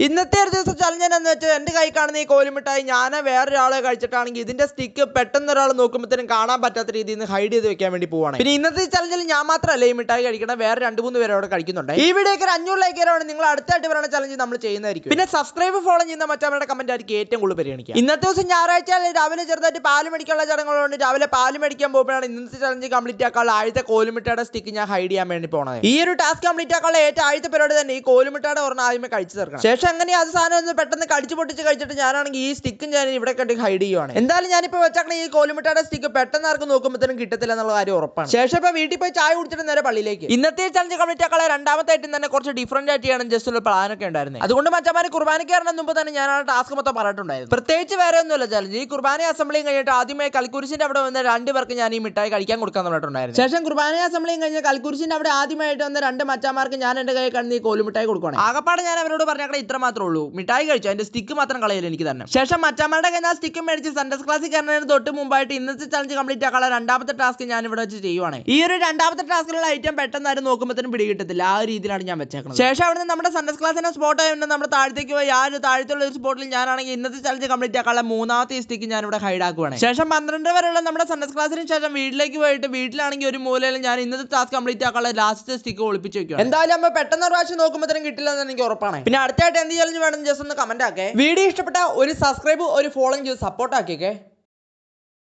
ഇന്നത്തെ ഒരു ദിവസം ചലഞ്ച് എന്ന് വെച്ചാൽ എൻ്റെ കൈ കാണുന്ന ഈ കോലുമിഠായി ഞാൻ വേറൊരാളെ കഴിച്ചിട്ടാണെങ്കിൽ ഇതിന്റെ സ്റ്റിക്ക് പെട്ടെന്ന് ഒരാൾ നോക്കുമ്പോഴത്തേനും കാണാൻ പറ്റാത്ത രീതിയിൽ നിന്ന് ഹൈഡ് ചെയ്ത് വെക്കാൻ വേണ്ടി പോവാണ്. പിന്നെ ഇന്നത്തെ ചലഞ്ചിൽ ഞാൻ മാത്രമല്ല ഈ മിഠായി കഴിക്കണം, വേറെ 2-3 പേര് അവിടെ കഴിക്കുന്നുണ്ട്. ഈ വീഡിയോക്ക് 500 ലൈക്ക് ആണ് നിങ്ങൾ അടുത്തായിട്ട് പറയുന്ന ചലഞ്ച് നമ്മൾ ചെയ്യുന്നതായിരിക്കും. പിന്നെ സബ്സ്ക്രൈബ് ഫോളോ ചെയ്യുന്ന മറ്റവരുടെ കമന്റ് ആയിരിക്കും ഏറ്റവും കൂടുതൽ പരിഗണിക്കുക. ഇന്നത്തെ ദിവസം ഞായറാഴ്ച രാവിലെ ചെറുതായിട്ട് പാല് മേടിക്കാനുള്ള ചടങ്ങുകളുണ്ട്. രാവിലെ പാല് മേടിക്കാൻ പോകുമ്പോഴാണ് ഇന്നത്തെ ചലഞ്ച് കംപ്ലീറ്റ് ആക്കാനുള്ള ആദ്യത്തെ കോലുമിഠായുടെ സ്റ്റിക്ക് ഞാൻ ഹൈഡ് ചെയ്യാൻ വേണ്ടി പോകുന്നത്. ഈ ഒരു ടാസ്ക് കംപ്ലീറ്റ് ആക്കാനുള്ള ഏറ്റവും ആദ്യത്തെ പരിപാടി തന്നെ ഈ കോലുമിഠായുടെ ഒരെണ്ണം ആദ്യമേ കഴിച്ചു തീർക്കണം. ശേഷം അങ്ങനെ അത് സാധനം ഒന്ന് പെട്ടെന്ന് കടിച്ചു പൊട്ടിച്ച് കഴിച്ചിട്ട് ഞാനാണെങ്കിൽ ഈ സ്റ്റിക്കും ഞാൻ ഇവിടെ കണ്ടി ഹൈഡ് ചെയ്യുവാണ്. എന്തായാലും ഞാനിപ്പോൾ വെച്ചാൽ ഈ കോലുമിഠായുടെ സ്റ്റിക്ക് പെട്ടെന്ന് ആർക്കും നോക്കുമ്പോഴത്തേനും കിട്ടത്തില്ല എന്നുള്ള കാര്യം ഉറപ്പാണ്. ശേഷം ഇപ്പോൾ വീട്ടിൽ പോയി ചായ കുടിച്ചിട്ട് നേരെ പള്ളിയിലേക്ക്. ഇന്നത്തെ ചലഞ്ച് കംപ്ലീറ്റ് ആക്കാനുള്ള രണ്ടാമത്തെ ആയിട്ട് തന്നെ കുറച്ച് ഡിഫറന്റ് ആയിട്ട് ചെയ്യണം ജസ്റ്റ് ഒരു പ്ലാനൊക്കെ ഉണ്ടായിരുന്നത്. അതുകൊണ്ട് മച്ചമാര് കുർബാനയ്ക്ക് കയറുന്നതിന് മുമ്പ് തന്നെ ഞാൻ ആ ടാസ്ക് മൊത്തം പറഞ്ഞിട്ടുണ്ടായിരുന്നു. പ്രത്യേകിച്ച് വേറെ ഒന്നുമില്ല ചലഞ്ച്. ഈ കുർബാന അസംബ്ലിയും കഴിഞ്ഞിട്ട് ആദ്യമായി കൽക്കുരിശിന്റെ അവിടെ വന്ന 2 പേർക്ക് ഞാൻ ഈ മിഠായി കഴിക്കാൻ കൊടുക്കാൻ പറഞ്ഞിട്ടുണ്ടായിരുന്നു. ശേഷം കുർബാന അസംബ്ലിയും കഴിഞ്ഞ് കൽക്കുരിശിന്റെ അവിടെ ആദ്യമായിട്ട് വന്ന 2 മച്ചാമാർക്ക് ഞാൻ എന്റെ കൈ കണ്ട് ഈ കോലുമിഠായി കൊടുക്കണം. ആകപ്പാടെ ഞാൻ അവരോട് പറഞ്ഞാൽ ഇത്ര മാത്രമേ ഉള്ളൂ, മിഠായി കഴിച്ചു, അതിന്റെ സ്റ്റിക്ക് മാത്രം കളയല് എനിക്ക് തന്നെ. ശേഷം മച്ചാമാരുടെ കയ്യിൽ ആ സ്റ്റിക്കും മേടിച്ച് സെൻട്രൽ ക്ലാസ്സിൽ കയറുന്നതിന് തൊട്ട് മുമ്പായിട്ട് ഇന്നത്തെ ചലഞ്ച് കംപ്ലീറ്റ് ആക്കാനുള്ള രണ്ടാമത്തെ ടാസ്ക് ഞാൻ ഇവിടെ വെച്ച് ചെയ്യുവാണ്. ഈ ഒരു രണ്ടാമത്തെ ടാസ്കിലുള്ള ഐറ്റം പെട്ടെന്ന് ആരും നോക്കുമ്പോഴത്തേനും പിടികിട്ടത്തില്ല, ആ രീതിയിലാണ് ഞാൻ വെച്ചേക്കുന്നത്. ശേഷം അവിടുന്ന് നമ്മുടെ സെൻട്രൽ ക്ലാസ്സിന്റെ സ്പോട്ട് ആയതുകൊണ്ട് നമ്മുടെ താഴത്തേക്ക് പോയി ആ ഒരു താഴത്തുള്ള ഒരു സ്പോട്ടിൽ ഞാനാണെങ്കിൽ ഇന്നത്തെ ചലഞ്ച് കംപ്ലീറ്റ് ആക്കാനുള്ള മൂന്നാമത്തെ സ്റ്റിക്ക് ഞാൻ ഇവിടെ ഹൈഡ് ആക്കുവാണ്. ശേഷം 12 വരെയുള്ള നമ്മുടെ സെൻട്രൽ ക്ലാസ്സിന് ശേഷം വീട്ടിലേക്ക് പോയിട്ട് വീട്ടിലാണെങ്കിൽ ഒരു മൂലയിൽ ഞാൻ ഇന്നത്തെ ടാസ്ക് കംപ്ലീറ്റ് ആക്കാനുള്ള ലാസ്റ്റ് സ്റ്റിക്ക് ഒളിപ്പിച്ച് വെക്കും. എന്തായാലും നമ്മൾ പെട്ടെന്ന് ഒരു പ്രാവശ്യം നോക്കുമ്പോഴത്തേനും കിട്ടില്ല എന്ന് എനിക്ക് ഉറപ്പാണ്. പിന്നെ അടുത്തായിട്ട് എന്ത് ചലഞ്ച് വേണമെന്ന് ജസ്റ്റ് ഒന്ന് കമന്റ് ആക്കേ. വീഡിയോ ഇഷ്ടപ്പെട്ട ഒരു സബ്സ്ക്രൈബ് ഒരു ഫോളോ ചെയ്ത് സപ്പോർട്ട് ആക്കിയൊക്കെ.